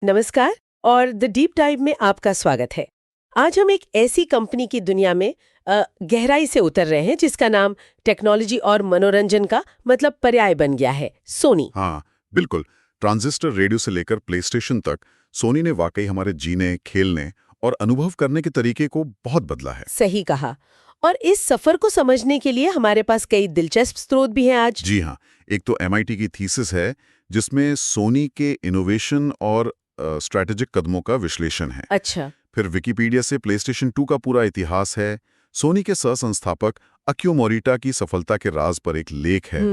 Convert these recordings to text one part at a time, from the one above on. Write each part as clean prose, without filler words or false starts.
नमस्कार और the deep dive में आपका स्वागत है। आज हम एक ऐसी कंपनी की दुनिया में गहराई से उतर रहे हैं जिसका नाम टेक्नोलॉजी और मनोरंजन का मतलब पर्याय बन गया है, सोनी। हाँ, बिल्कुल। ट्रांजिस्टर रेडियो से लेकर प्लेस्टेशन तक सोनी ने वाकई हमारे जीने, खेलने और अनुभव करने के तरीके को बहुत बदला है। सही कहा। और इस सफर को समझने के लिए हमारे पास कई दिलचस्प स्रोत भी हैं आज। जी हाँ, एक तो MIT की थीसिस है जिसमें सोनी के इनोवेशन और स्ट्रैटेजिक कदमों का विश्लेषण है। अच्छा। फिर विकिपीडिया से प्लेस्टेशन 2 का पूरा इतिहास है। सोनी के सह-संस्थापक अकियो मोरिटा की सफलता के राज पर एक लेख है।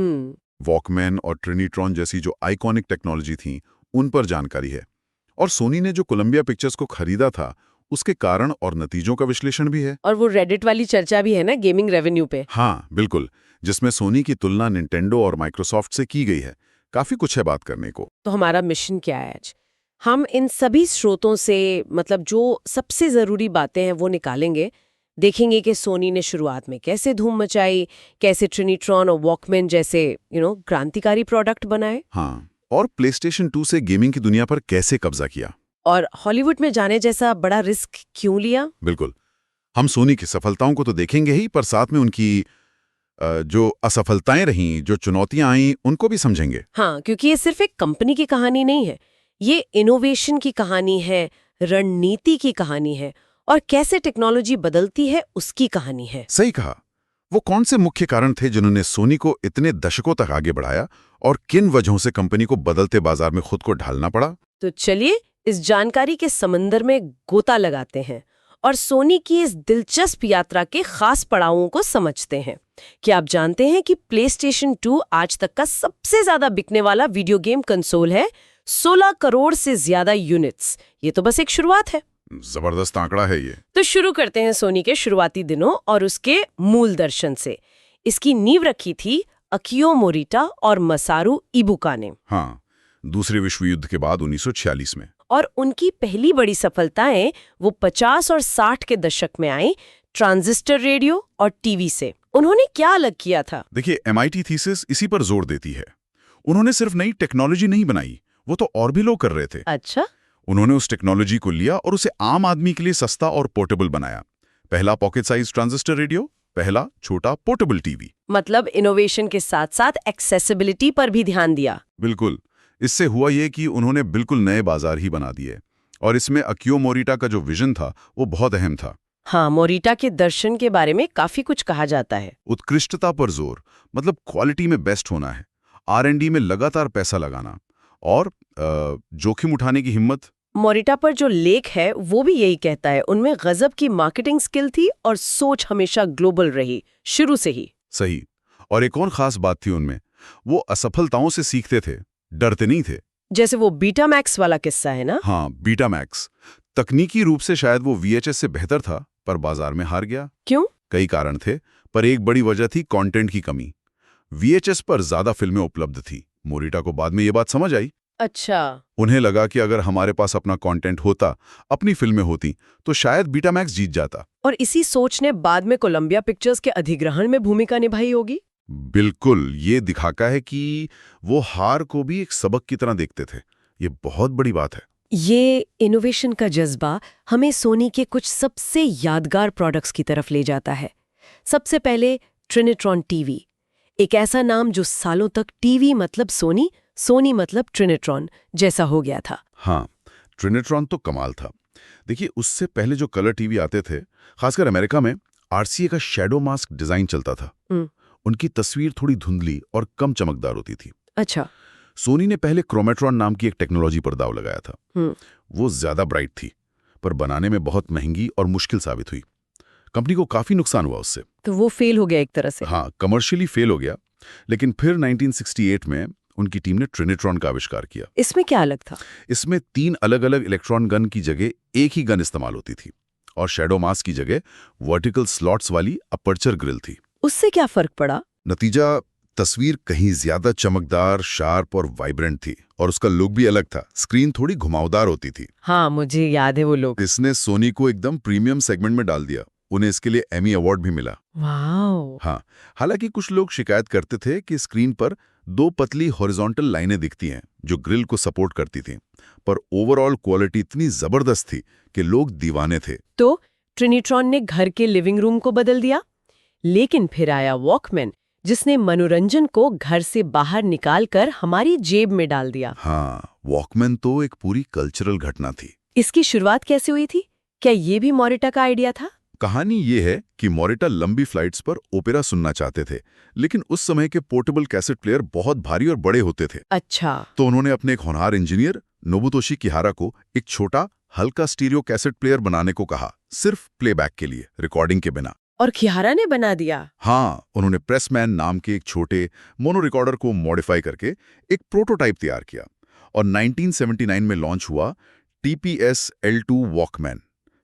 वॉकमैन और ट्रिनिट्रॉन जैसी जो आइकॉनिक टेक्नोलॉजी थी, उन पर जानकारी है। और सोनी ने जो कोलंबिया पिक्चर्स को खरीदा था, उसके कारण और नतीजों का विश्लेषण भी है। और वो रेडिट वाली चर्चा भी है ना, गेमिंग रेवेन्यू पे। हाँ, बिल्कुल, जिसमें सोनी की तुलना निंटेंडो और माइक्रोसॉफ्ट से की गई है। काफी कुछ है बात करने को। तो हमारा मिशन क्या है आज? हम इन सभी स्रोतों से मतलब जो सबसे जरूरी बातें हैं वो निकालेंगे। देखेंगे कि सोनी ने शुरुआत में कैसे धूम मचाई, कैसे ट्रिनिट्रॉन और वॉकमैन जैसे क्रांतिकारी प्रोडक्ट बनाए, हाँ, और प्लेस्टेशन 2 से गेमिंग की दुनिया पर कैसे कब्जा किया। और हॉलीवुड में जाने जैसा बड़ा रिस्क क्यों लिया। बिल्कुल, हम सोनी की सफलताओं को तो देखेंगे ही, पर साथ में उनकी जो असफलताएं रहीं, जो चुनौतियां आईं, उनको भी समझेंगे। हाँ, क्योंकि ये सिर्फ एक कंपनी की कहानी नहीं है, ये इनोवेशन की कहानी है, रणनीति की कहानी है और कैसे टेक्नोलॉजी बदलती है उसकी कहानी है। सही कहा। वो कौन से मुख्य कारण थे जिन्होंने सोनी को इतने दशकों तक आगे बढ़ाया, और किन वजहों से कंपनी को बदलते बाजार में खुद को ढालना पड़ा। तो चलिए इस जानकारी के समंदर में गोता लगाते हैं और सोनी की इस दिलचस्प यात्रा के खास पड़ावों को समझते हैं। क्या आप जानते हैं कि प्लेस्टेशन 2 आज तक का सबसे ज्यादा बिकने वाला वीडियो गेम कंसोल है? 16 करोड़ से ज्यादा यूनिट्स। ये तो बस एक शुरुआत है। जबरदस्त आंकड़ा है ये। तो शुरू करते हैं सोनी के शुरुआती दिनों और उसके मूल दर्शन से। इसकी नींव रखी थी अकियो मोरिटा और मसारू इबुका ने। हाँ, दूसरे विश्व युद्ध के बाद 1946 में। और उनकी पहली बड़ी सफलताएं वो 50 और 60 के दशक में आई, ट्रांजिस्टर रेडियो और टीवी से। उन्होंने क्या अलग किया था? देखिए, MIT थीसिस इसी पर जोर देती है। उन्होंने सिर्फ नई टेक्नोलॉजी नहीं बनाई, वो तो और भी लोग कर रहे थे। अच्छा। उन्होंने उस टेक्नोलॉजी को लिया और उसे आम आदमी के लिए सस्ता और पोर्टेबल बनाया। पहला पॉकेट साइज ट्रांजिस्टर रेडियो, पहला छोटा पोर्टेबल टीवी। मतलब इनोवेशन के साथ साथ एक्सेसिबिलिटी पर भी ध्यान दिया। बिल्कुल। इससे हुआ ये कि उन्होंने बिल्कुल नए बाजार ही बना दिए, और इसमें अकियो मोरिटा का जो विजन था वो बहुत अहम था। हाँ, मोरिटा के दर्शन के बारे में काफी कुछ कहा जाता है। उत्कृष्टता पर जोर, मतलब क्वालिटी में बेस्ट होना है, R&D में लगातार पैसा लगाना और जोखिम उठाने की हिम्मत। मोरिटा पर जो लेख है वो भी यही कहता है, उनमें गजब की मार्केटिंग स्किल थी और सोच हमेशा ग्लोबल रही शुरू से ही। सही। और एक और खास बात थी उनमें, वो असफलताओं से सीखते थे, डरते नहीं थे। जैसे वो बीटा मैक्स वाला किस्सा है ना। हाँ, बीटा मैक्स। तकनीकी रूप से शायद वो VHS से बेहतर था, पर बाजार में हार गया। क्यों? कई कारण थे, पर एक बड़ी वजह थी कंटेंट की कमी। VHS पर ज्यादा फिल्में उपलब्ध थी। मोरिटा को बाद में ये बात समझ आई। अच्छा। उन्हें लगा कि अगर हमारे पास अपना कंटेंट होता, अपनी फिल्में होती, तो शायद बीटा मैक्स जीत जाता। और इसी सोच ने बाद में कोलंबिया पिक्चर्स के अधिग्रहण में भूमिका निभाई होगी। बिल्कुल, ये दिखाता है कि वो हार को भी एक सबक की तरह देखते थे। ये बहुत बड़ी बात है। ये इनोवेशन का जज्बा हमें सोनी के कुछ सबसे यादगार प्रोडक्ट्स की तरफ ले जाता है। सबसे पहले ट्रिनिट्रॉन टीवी, एक ऐसा नाम जो सालों तक टीवी मतलब सोनी, सोनी मतलब ट्रिनिट्रॉन जैसा हो गया था। हाँ, ट्रिनिट्रॉन तो कमाल था। देखिए, उससे पहले जो कलर टीवी आते थे, खासकर अमेरिका में, RCA का शैडो मास्क डिजाइन चलता था। उनकी तस्वीर थोड़ी धुंधली और कम चमकदार होती थी। अच्छा। सोनी ने पहले क्रोमेट्रॉन नाम की एक टेक्नोलॉजी पर दाव लगाया था। वो ज्यादा ब्राइट थी, पर बनाने में बहुत महंगी और मुश्किल साबित हुई। कंपनी को काफी नुकसान हुआ उससे। तो वो फेल हो गया एक तरह से। हाँ, कमर्शियली फेल हो गया। लेकिन फिर 1968 में उनकी टीम ने ट्रिनिट्रॉन का आविष्कार किया। इसमें क्या अलग था? इसमें 3 अलग-अलग इलेक्ट्रॉन गन की जगह एक ही गन इस्तेमाल होती थी, और शैडो मास्क की जगह वर्टिकल स्लॉट्स वाली अपर्चर ग्रिल थी। उससे क्या फर्क पड़ा? नतीजा, तस्वीर कहीं ज्यादा चमकदार, शार्प और वाइब्रेंट थी, और उसका लुक भी अलग था। स्क्रीन थोड़ी घुमावदार होती थी। हाँ, मुझे याद है वो लोग। इसने सोनी को एकदम प्रीमियम सेगमेंट में डाल दिया। उन्हें इसके लिए एमी अवार्ड भी मिला। वाओ। हाँ, हालांकि कुछ लोग शिकायत करते थे कि स्क्रीन पर 2 पतली हॉरिजॉन्टल लाइनें दिखती हैं जो ग्रिल को सपोर्ट करती थीं, पर ओवरऑल क्वालिटी इतनी जबरदस्त थी कि लोग दीवाने थे। तो ट्रिनिट्रॉन ने घर के लिविंग रूम को बदल दिया, लेकिन फिर आया वॉकमैन, जिसने मनोरंजन को घर से बाहर निकालकर हमारी जेब में डाल दिया। हाँ, वॉकमैन तो एक पूरी कल्चरल घटना थी। इसकी शुरुआत कैसे हुई थी? क्या ये भी मोरिटा का आइडिया था? कहानी ये है कि मोरिटा लंबी फ्लाइट्स पर ओपेरा सुनना चाहते थे, लेकिन उस समय के पोर्टेबल कैसेट प्लेयर बहुत भारी और बड़े होते थे। अच्छा। तो उन्होंने अपने एक होनहार इंजीनियर नोबुतोशी किहारा को एक छोटा हल्का स्टीरियो कैसेट प्लेयर बनाने को कहा, सिर्फ प्लेबैक के लिए, रिकॉर्डिंग के बिना। और किहारा ने बना दिया? हाँ, उन्होंने प्रेसमैन नाम के एक छोटे मोनो रिकॉर्डर को मॉडिफाई करके एक प्रोटोटाइप तैयार किया और 1979 में लॉन्च हुआ TPS L2 वॉकमैन,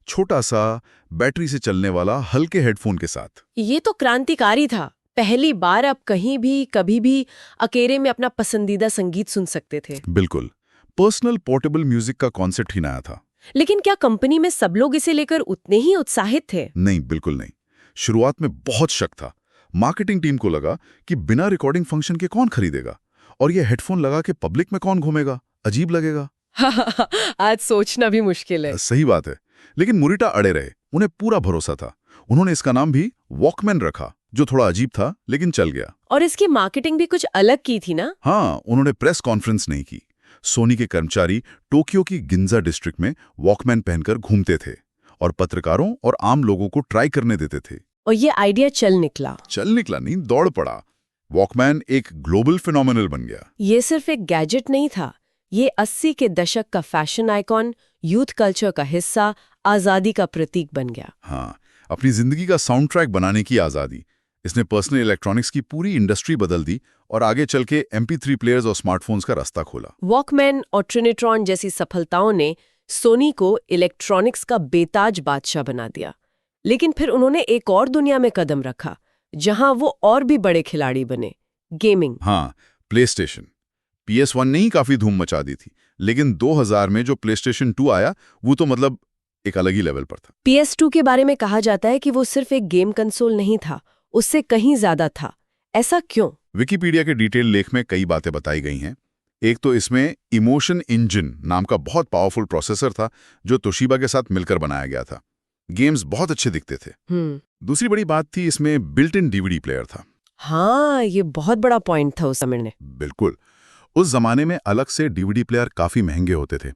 छोटा सा बैटरी से चलने वाला हल्के हेडफोन के साथ। ये तो क्रांतिकारी था। पहली बार आप कहीं भी कभी भी अकेले में अपना पसंदीदा संगीत सुन सकते थे। बिल्कुल, पर्सनल पोर्टेबल म्यूजिक का कॉन्सेप्ट ही नया था। लेकिन क्या कंपनी में सब लोग इसे लेकर उतने ही उत्साहित थे? नहीं, बिल्कुल नहीं। शुरुआत में बहुत शक था। मार्केटिंग टीम को लगा कि बिना रिकॉर्डिंग फंक्शन के कौन खरीदेगा, और ये हेडफोन लगा के पब्लिक में कौन घूमेगा, अजीब लगेगा। आज सोचना भी मुश्किल है। सही बात है, लेकिन मोरिटा अड़े रहे। उन्हें पूरा भरोसा था। उन्होंने इसका नाम भी वॉकमैन रखा, जो थोड़ा अजीब था लेकिन चल गया। और इसकी मार्केटिंग भी कुछ अलग की थी ना? हाँ, उन्होंने प्रेस कॉन्फ्रेंस नहीं की। सोनी के कर्मचारी टोक्यो की गिंजा डिस्ट्रिक्ट में वॉकमैन पहनकर घूमते थे और पत्रकारों और आम लोगों को ट्राई करने देते थे। और ये आइडिया चल निकला नहीं, दौड़ पड़ा। वॉकमैन एक ग्लोबल फिनोमिनल बन गया। ये सिर्फ एक गैजेट नहीं था, ये 80 के दशक का फैशन आइकॉन, यूथ कल्चर का हिस्सा, आजादी का प्रतीक बन गया। हाँ, अपनी जिंदगी का साउंड ट्रैक बनाने की आजादी। इसने पर्सनल इलेक्ट्रॉनिक्स की पूरी इंडस्ट्री बदल दी और आगे चल के MP3 प्लेयर्स और स्मार्टफोन्स का रास्ता खोला। वॉकमैन और ट्रिनिट्रॉन जैसी सफलताओं ने सोनी को इलेक्ट्रॉनिक्स का बेताज बादशाह बना दिया। लेकिन फिर उन्होंने एक और दुनिया में कदम रखा, जहां वो और भी बड़े खिलाड़ी बने, गेमिंग। हाँ, प्लेस्टेशन। PS1 ने ही काफी धूम मचा दी थी, लेकिन 2000 में जो PlayStation 2 आया, वो तो मतलब एक अलग ही लेवल पर था। PS2 के बारे में कहा जाता है कि वो सिर्फ एक गेम कंसोल नहीं था, उससे कहीं ज्यादा था। ऐसा क्यों? विकिपीडिया के डिटेल लेख में कई बातें बताई गई हैं। एक तो इसमें इमोशन इंजन नाम का बहुत पावरफुल प्रोसेसर था, जो तोशिबा के साथ मिलकर बनाया गया था। गेम्स बहुत अच्छे दिखते थे। दूसरी बड़ी बात थी, इसमें बिल्ट इन DVD प्लेयर था। हाँ, ये बहुत बड़ा पॉइंट था उस समय में। बिल्कुल, उस जमाने में अलग से DVD प्लेयर काफी महंगे होते थे,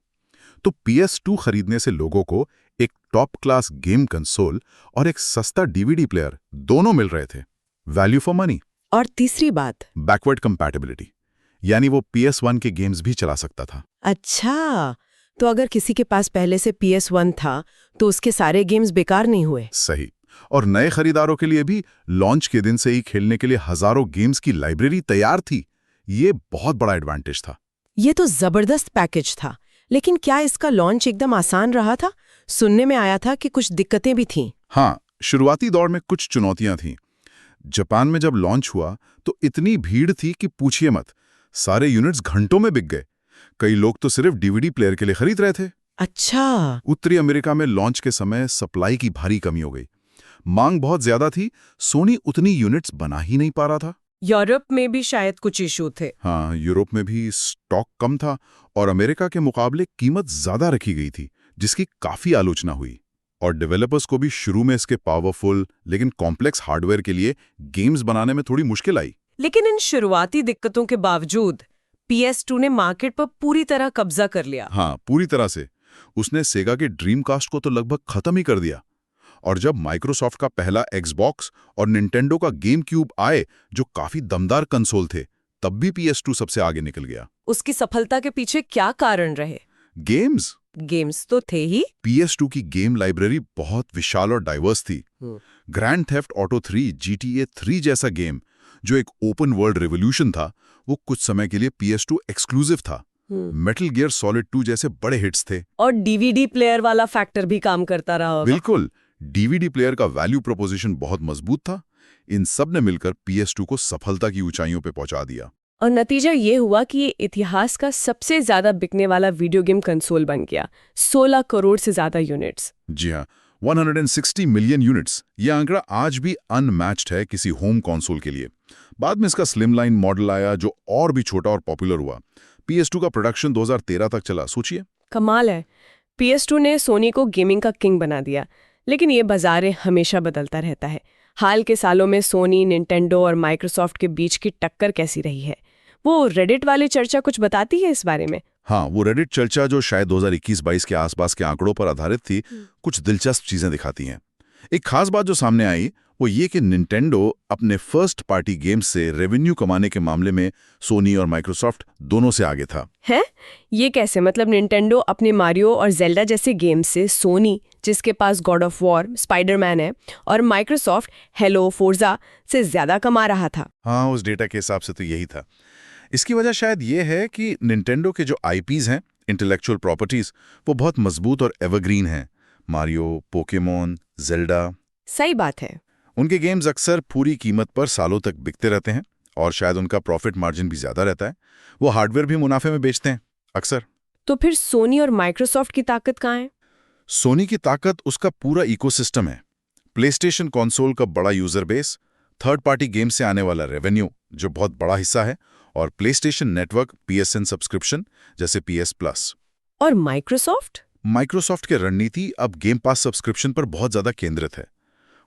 तो PS2 खरीदने से लोगों को एक टॉप क्लास गेम कंसोल और एक सस्ता DVD प्लेयर दोनों मिल रहे थे। Value for money. और तीसरी बात, बैकवर्ड कंपैटिबिलिटी, यानी वो PS1 के गेम्स भी चला सकता था। अच्छा, तो अगर किसी के पास पहले से PS1 था तो उसके सारे गेम्स बेकार नहीं हुए। सही। और नए खरीदारों के लिए भी लॉन्च के दिन से ही खेलने के लिए हजारों गेम्स की लाइब्रेरी तैयार थी। ये बहुत बड़ा एडवांटेज था। ये तो जबरदस्त पैकेज था। लेकिन क्या इसका लॉन्च एकदम आसान रहा था? सुनने में आया था कि कुछ दिक्कतें भी थीं। हाँ, शुरुआती दौर में कुछ चुनौतियां थीं। जापान में जब लॉन्च हुआ तो इतनी भीड़ थी कि पूछिए मत, सारे यूनिट्स घंटों में बिक गए। कई लोग तो सिर्फ DVD प्लेयर के लिए खरीद रहे थे। अच्छा। उत्तरी अमेरिका में लॉन्च के समय सप्लाई की भारी कमी हो गई। मांग बहुत ज्यादा थी, सोनी उतनी यूनिट्स बना ही नहीं पा रहा था। यूरोप में भी शायद कुछ इशू थे। हाँ, यूरोप में भी स्टॉक कम था और अमेरिका के मुकाबले कीमत ज्यादा रखी गई थी, जिसकी काफी आलोचना हुई। और डेवलपर्स को भी शुरू में इसके पावरफुल लेकिन कॉम्प्लेक्स हार्डवेयर के लिए गेम्स बनाने में थोड़ी मुश्किल आई। लेकिन इन शुरुआती दिक्कतों के बावजूद PS2 ने मार्केट पर पूरी तरह कब्जा कर लिया। हाँ, पूरी तरह से। उसने सेगा के ड्रीमकास्ट को तो लगभग खत्म ही कर दिया। और जब माइक्रोसॉफ्ट का पहला एक्सबॉक्स और निंटेंडो का गेम क्यूब आए, जो काफी दमदार कंसोल थे, तब भी PS2 सबसे आगे निकल गया। उसकी सफलता के पीछे क्या कारण रहे? गेम्स तो थे ही। PS2 की गेम लाइब्रेरी बहुत विशाल और डाइवर्स थी। ग्रैंड थेफ्ट ऑटो 3, GTA 3 जैसा गेम, जो एक ओपन वर्ल्ड रेवोल्यूशन था, वो कुछ समय के लिए PS2 एक्सक्लूसिव था। मेटल गियर सॉलिड 2 जैसे बड़े हिट्स थे। और DVD प्लेयर वाला फैक्टर भी काम करता रहा होगा। बिल्कुल, DVD प्लेयर का वैल्यू प्रोपोजिशन बहुत मजबूत था। इन सब ने मिलकर PS2 को सफलता की ऊंचाइयों पे पहुंचा दिया। और नतीजा ये हुआ कि ये इतिहास का सबसे ज्यादा बिकने वाला वीडियो गेम कंसोल बन गया। 16 करोड़ से ज्यादा यूनिट्स। जी हाँ, 160 मिलियन यूनिट्स, ये आंकड़ा आज भी अनमैच्ड है किसी होम कंसोल के लिए। बाद में इसका स्लिमलाइन मॉडल आया जो और भी छोटा और पॉपुलर हुआ। PS2 का प्रोडक्शन 2013 तक चला, सोचिए। कमाल है। PS2 ने सोनी को गेमिंग का किंग बना दिया। लेकिन ये बाजार हमेशा बदलता रहता है। हाल के सालों में सोनी, निंटेंडो और माइक्रोसॉफ्ट के बीच की टक्कर कैसी रही है? वो रेडिट वाली चर्चा कुछ बताती है इस बारे में? हाँ, वो रेडिट चर्चा जो शायद 2021-22 के आसपास के आंकड़ों पर आधारित थी, कुछ दिलचस्प चीजें दिखाती हैं। एक खास बात जो सामने आई वो ये कि निंटेंडो अपने फर्स्ट पार्टी गेम्स से रेवेन्यू कमाने के मामले में सोनी और माइक्रोसॉफ्ट दोनों से आगे था। है? ये कैसे? मतलब निंटेंडो अपने मारियो और जेल्डा जैसे गेम्स से, सोनी जिसके पास गॉड ऑफ वॉर, स्पाइडरमैन है, और माइक्रोसॉफ्ट हेलो, फोर्जा से ज्यादा कमा रहा था। हाँ, उस डेटा के हिसाब से तो यही था। इसकी वजह शायद ये है कि निंटेंडो के जो IPs हैं, इंटेलेक्चुअल प्रॉपर्टीज, वो बहुत मजबूत और एवरग्रीन हैं। Mario, Pokemon, Zelda. सही बात है। उनके गेम्स अक्सर पूरी कीमत पर सालों तक बिकते रहते हैं और शायद उनका प्रॉफिट मार्जिन भी ज्यादा रहता है। वो हार्डवेयर भी मुनाफे में बेचते हैं अक्सर। तो फिर सोनी और माइक्रोसॉफ्ट की ताकत कहाँ है? सोनी की ताकत उसका पूरा इकोसिस्टम है। प्लेस्टेशन कंसोल का बड़ा user base, third party game से आने वाला रेवेन्यू जो बहुत बड़ा हिस्सा है, और प्लेस्टेशन नेटवर्क, PSN सब्सक्रिप्शन जैसे PS+। और माइक्रोसॉफ्ट? माइक्रोसॉफ्ट की रणनीति अब गेम पास सब्सक्रिप्शन पर बहुत ज्यादा केंद्रित है।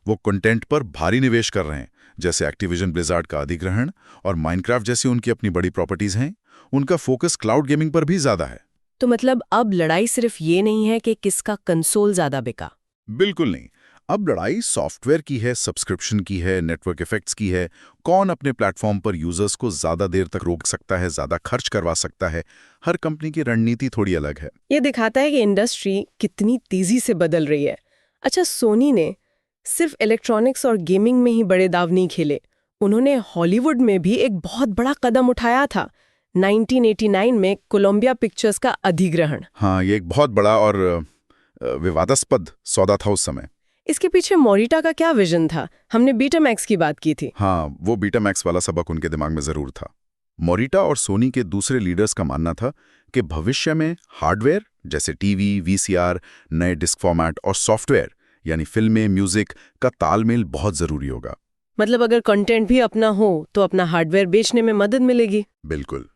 वो कंटेंट पर भारी निवेश कर रहे हैं, जैसे एक्टिविजन ब्लिजार्ड का अधिग्रहण और माइनक्राफ्ट जैसी उनकी अपनी बड़ी प्रॉपर्टीज हैं। उनका फोकस क्लाउड गेमिंग पर भी ज्यादा है। तो मतलब अब लड़ाई सिर्फ ये नहीं है कि किसका कंसोल ज्यादा बिका? बिल्कुल नहीं। अब लड़ाई सॉफ्टवेयर की है, सब्सक्रिप्शन की है, नेटवर्क इफेक्ट्स की है। कौन अपने प्लेटफॉर्म पर यूजर्स को ज्यादा देर तक रोक सकता है, ज्यादा खर्च करवा सकता है। हर कंपनी की रणनीति थोड़ी अलग है। ये दिखाता है कि इंडस्ट्री कितनी तेजी से बदल रही है। अच्छा, सोनी ने सिर्फ इलेक्ट्रॉनिक्स और गेमिंग में ही बड़े दाव नहीं खेले। उन्होंने हॉलीवुड में भी एक बहुत बड़ा कदम उठाया था। 1989 में कोलंबिया पिक्चर्स का अधिग्रहण। हाँ, ये एक बहुत बड़ा और विवादास्पद सौदा था उस समय। इसके पीछे मोरिटा का क्या विजन था? हमने बीटामैक्स की बात की थी। हाँ, वो बीटामैक्स वाला सबक उनके दिमाग में जरूर था। मोरिटा और सोनी के दूसरे लीडर्स का मानना था कि भविष्य में हार्डवेयर जैसे टीवी, VCR, नए डिस्क फॉर्मेट और सॉफ्टवेयर यानी फिल्में, म्यूजिक का तालमेल बहुत जरूरी होगा। मतलब अगर कंटेंट भी अपना हो तो अपना हार्डवेयर बेचने में मदद मिलेगी। बिल्कुल,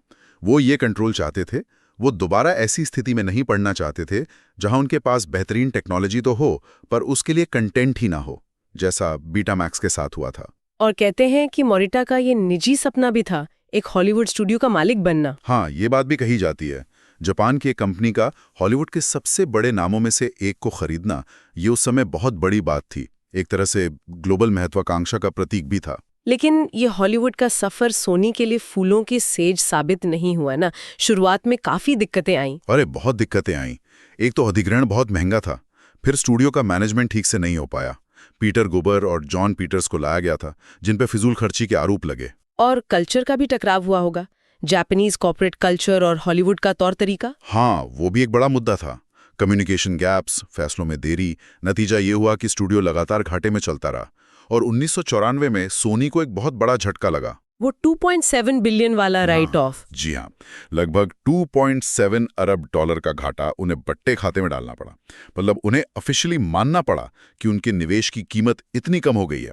वो ये कंट्रोल चाहते थे। वो दोबारा ऐसी स्थिति में नहीं पड़ना चाहते थे जहां उनके पास बेहतरीन टेक्नोलॉजी तो हो पर उसके लिए कंटेंट ही ना हो, जैसा बीटामैक्स के साथ हुआ था। और कहते हैं कि मोरिटा का ये निजी सपना भी था, एक हॉलीवुड स्टूडियो का मालिक बनना। हाँ, ये बात भी कही जाती है। जापान की एक कंपनी का हॉलीवुड के सबसे बड़े नामों में से एक को खरीदना ये उस समय बहुत बड़ी बात थी। एक तरह से ग्लोबल महत्वाकांक्षा का प्रतीक भी था। लेकिन ये हॉलीवुड का सफर सोनी के लिए फूलों की सेज साबित नहीं हुआ ना। शुरुआत में काफी दिक्कतें आईं। अरे बहुत दिक्कतें आईं। एक तो अधिग्रहण बहुत महंगा था, फिर स्टूडियो का मैनेजमेंट ठीक से नहीं हो पाया। पीटर गुबर और जॉन पीटर्स को लाया गया था जिन पे फिजूल खर्ची के आरोप लगे। और कल्चर का भी टकराव हुआ होगा, जापानीज कॉर्पोरेट कल्चर और हॉलीवुड का तौर तरीका। हाँ, वो भी एक बड़ा मुद्दा था। कम्युनिकेशन गैप्स, फैसलों में देरी। नतीजा ये हुआ कि स्टूडियो लगातार घाटे में चलता रहा और 1994 में सोनी को एक बहुत बड़ा झटका लगा। वो 2.7 बिलियन वाला राइट ऑफ। जी हाँ, लगभग 2.7 अरब डॉलर का घाटा उन्हें बट्टे खाते में डालना पड़ा। मतलब उन्हें ऑफिशियली मानना पड़ा कि उनके निवेश की कीमत इतनी कम हो गई है।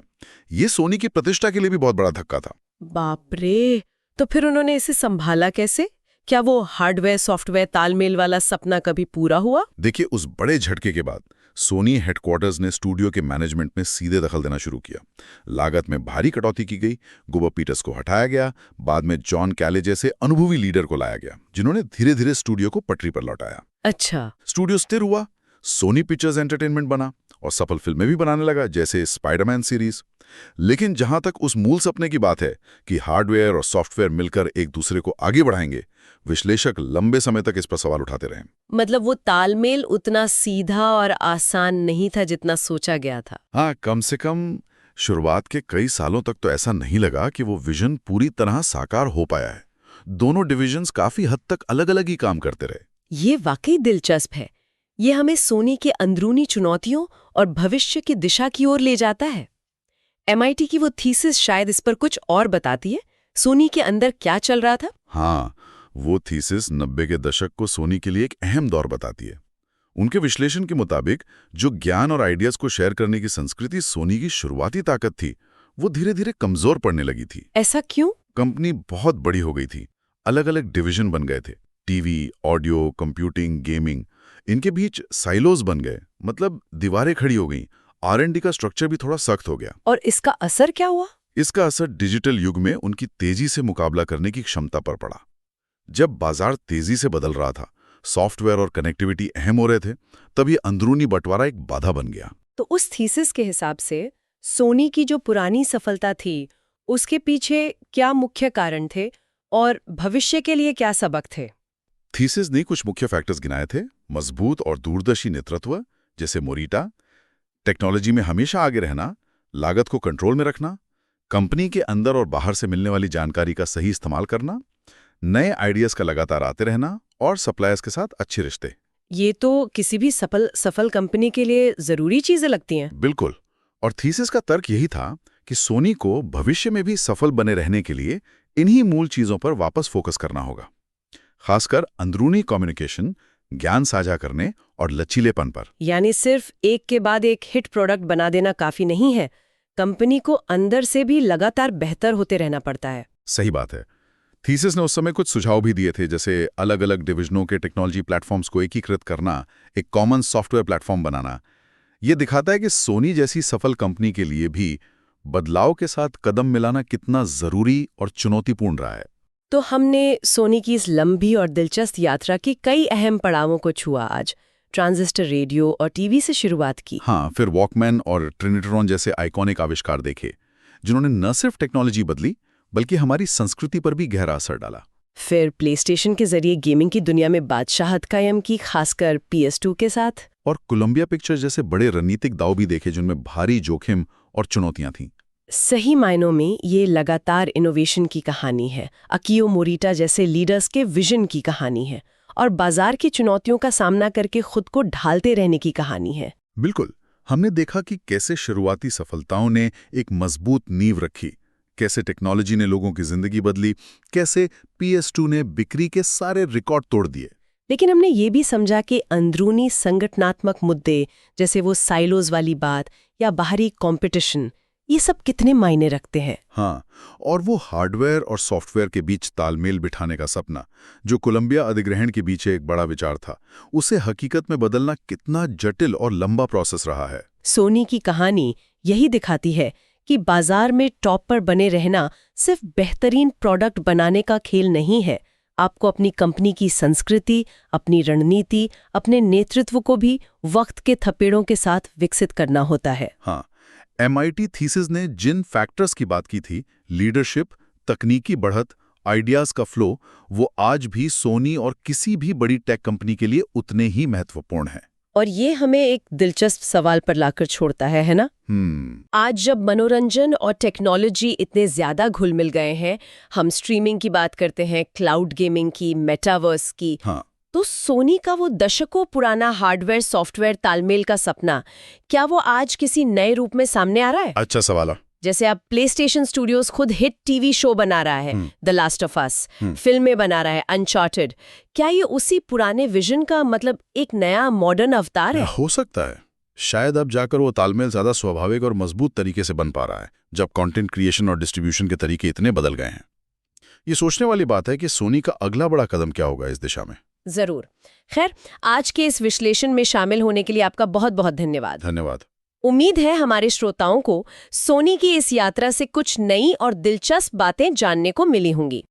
ये सोनी की प्रतिष्ठा के लिए भी बहुत बड़ा धक्का था। बाप रे! तो फिर उन्होंने इसे संभाला कैसे? क्या वो हार्डवेयर सॉफ्टवेयर तालमेल वाला सपना कभी पूरा हुआ? देखिए, उस बड़े झटके के बाद सोनी हेडक्वार्टर्स ने स्टूडियो के मैनेजमेंट में सीधे दखल देना शुरू किया। लागत में भारी कटौती की गई, गुबर पीटर्स को हटाया गया, बाद में जॉन कैले जैसे अनुभवी लीडर को लाया गया जिन्होंने धीरे धीरे स्टूडियो को पटरी पर लौटाया। अच्छा। स्टूडियो स्थिर हुआ, सोनी पिक्चर्स एंटरटेनमेंट बना और सफल फिल्में भी बनाने लगा जैसे स्पाइडरमैन सीरीज। लेकिन जहां तक उस मूल सपने की बात है कि हार्डवेयर और सॉफ्टवेयर मिलकर एक दूसरे को आगे बढ़ाएंगे, विश्लेषक लंबे समय तक इस पर सवाल उठाते रहे। मतलब वो तालमेल उतना सीधा और आसान नहीं था जितना सोचा गया था। हाँ, कम से कम शुरुआत के कई सालों तक तो ऐसा नहीं लगा कि वो विजन पूरी तरह साकार हो पाया है। दोनों डिविजन्स काफी हद तक अलग अलग ही काम करते रहे। ये वाकई दिलचस्प है। ये हमें सोनी के अंदरूनी चुनौतियों और भविष्य की दिशा की ओर ले जाता है। MIT की वो थीसिस शायद इस पर कुछ और बताती है। सोनी के अंदर क्या चल रहा था? हाँ, वो थीसिस 90 के दशक को सोनी के लिए एक अहम दौर बताती है। उनके विश्लेषण के मुताबिक जो ज्ञान और आइडियाज को शेयर करने की संस्कृति सोनी की शुरुआती ताकत थी, वो धीरे धीरे कमजोर पड़ने लगी थी। ऐसा क्यों? कंपनी बहुत बड़ी हो गई थी, अलग अलग डिवीजन बन गए थे, टीवी, ऑडियो, कंप्यूटिंग, गेमिंग, इनके बीच साइलोज बन गए, मतलब दीवारें खड़ी हो गईं। R&D का स्ट्रक्चर भी थोड़ा सख्त हो गया। और इसका असर क्या हुआ? इसका असर डिजिटल युग में उनकी तेजी से मुकाबला करने की क्षमता पर पड़ा। जब बाजार तेजी से बदल रहा था, सॉफ्टवेयर और कनेक्टिविटी अहम हो रहे थे, तब ये अंदरूनी बंटवारा एक बाधा बन गया। तो उस थीसिस के हिसाब से सोनी की जो पुरानी सफलता थी, उसके पीछे क्या मुख्य कारण थे और भविष्य के लिए क्या सबक थे? थीसिस ने कुछ मुख्य फैक्टर्स गिनाए थे। मजबूत और दूरदर्शी नेतृत्व, जैसे मोरिटा, टेक्नोलॉजी में हमेशा आगे रहना, लागत को कंट्रोल में रखना, कंपनी के अंदर और बाहर से मिलने वाली जानकारी का सही इस्तेमाल करना, नए आइडियाज का लगातार आते रहना और सप्लायर्स के साथ अच्छे रिश्ते। ये तो किसी भी सफल कंपनी के लिए जरूरी चीजें लगती हैं। बिल्कुल। और थीसिस का तर्क यही था कि सोनी को भविष्य में भी सफल बने रहने के लिए इन्हीं मूल चीजों पर वापस फोकस करना होगा, खासकर अंदरूनी कम्युनिकेशन, ज्ञान साझा करने और लचीलेपन पर। यानी सिर्फ एक के बाद एक हिट प्रोडक्ट बना देना काफी नहीं है, कंपनी को अंदर से भी लगातार बेहतर होते रहना पड़ता है। सही बात है। थीसिस ने उस समय कुछ सुझाव भी दिए थे, जैसे अलग अलग डिविजनों के टेक्नोलॉजी प्लेटफॉर्म्स को एकीकृत करना, एक कॉमन सॉफ्टवेयर प्लेटफॉर्म बनाना। ये दिखाता है कि सोनी जैसी सफल कंपनी के लिए भी बदलाव के साथ कदम मिलाना कितना जरूरी और चुनौतीपूर्ण रहा है। तो हमने सोनी की इस लंबी और दिलचस्प यात्रा की कई अहम पड़ावों को छुआ आज। ट्रांजिस्टर रेडियो और टीवी से शुरुआत की। हाँ, फिर वॉकमैन और ट्रिनिट्रॉन जैसे आइकॉनिक आविष्कार देखे, जिन्होंने न सिर्फ टेक्नोलॉजी बदली बल्कि हमारी संस्कृति पर भी गहरा असर डाला। फिर प्लेस्टेशन के जरिए गेमिंग की दुनिया में बादशाहत कायम की, खासकर PS2 के साथ। और कोलंबिया पिक्चर्स जैसे बड़े रणनीतिक दांव भी देखे, जिनमें भारी जोखिम और चुनौतियां थीं। सही मायनों में ये लगातार इनोवेशन की कहानी है, अकियो मोरिटा जैसे लीडर्स के विजन की कहानी है, और बाजार की चुनौतियों का सामना करके खुद को ढालते रहने की कहानी है। बिल्कुल। हमने देखा कि कैसे शुरुआती सफलताओं ने एक मजबूत नींव रखी, कैसे टेक्नोलॉजी ने लोगों की जिंदगी बदली, कैसे PS2 ने बिक्री के सारे रिकॉर्ड तोड़ दिए। लेकिन हमने ये भी समझा कि अंदरूनी संगठनात्मक मुद्दे, जैसे वो साइलोज वाली बात या बाहरी कंपटीशन, ये सब कितने मायने रखते हैं। हाँ, और वो हार्डवेयर और सॉफ्टवेयर के बीच तालमेल बिठाने का सपना, जो कोलंबिया अधिग्रहण के पीछे एक बड़ा विचार था, उसे हकीकत में बदलना कितना जटिल और लंबा प्रोसेस रहा है। सोनी की कहानी यही दिखाती है कि बाजार में टॉप पर बने रहना सिर्फ बेहतरीन प्रोडक्ट बनाने का खेल नहीं है। आपको अपनी कंपनी की संस्कृति, अपनी रणनीति, अपने नेतृत्व को भी वक्त के थपेड़ों के साथ विकसित करना होता है। हाँ, MIT थीसिस ने जिन फैक्टर्स की बात की थी, लीडरशिप, तकनीकी बढ़त, आइडियाज का फ्लो, वो आज भी सोनी और किसी भी बड़ी टेक कंपनी के लिए उतने ही महत्वपूर्ण हैं। और ये हमें एक दिलचस्प सवाल पर लाकर छोड़ता है ना? आज जब मनोरंजन और टेक्नोलॉजी इतने ज्यादा घुल मिल गए हैं, हम स्ट्रीमिंग की बात करते हैं, क्लाउड गेमिंग की, मेटावर्स की, हाँ, तो सोनी का वो दशकों पुराना हार्डवेयर सॉफ्टवेयर तालमेल का सपना, क्या वो आज किसी नए रूप में सामने आ रहा है? अच्छा सवाल है। जैसे अब प्लेस्टेशन स्टूडियोज खुद हिट टीवी शो बना रहा है, द लास्ट ऑफ अस, फिल्में बना रहा है, अनचार्टेड, क्या ये उसी पुराने विजन का मतलब एक नया मॉडर्न अवतार है? हो सकता है। शायद अब जाकर वो तालमेल ज्यादा स्वाभाविक और मजबूत तरीके से बन पा रहा है, जब कंटेंट क्रिएशन और डिस्ट्रीब्यूशन के तरीके इतने बदल गए हैं। ये सोचने वाली बात है कि सोनी का अगला बड़ा कदम क्या होगा इस दिशा में। जरूर। खैर, आज के इस विश्लेषण में शामिल होने के लिए आपका बहुत बहुत धन्यवाद। धन्यवाद। उम्मीद है हमारे श्रोताओं को सोनी की इस यात्रा से कुछ नई और दिलचस्प बातें जानने को मिली होंगी।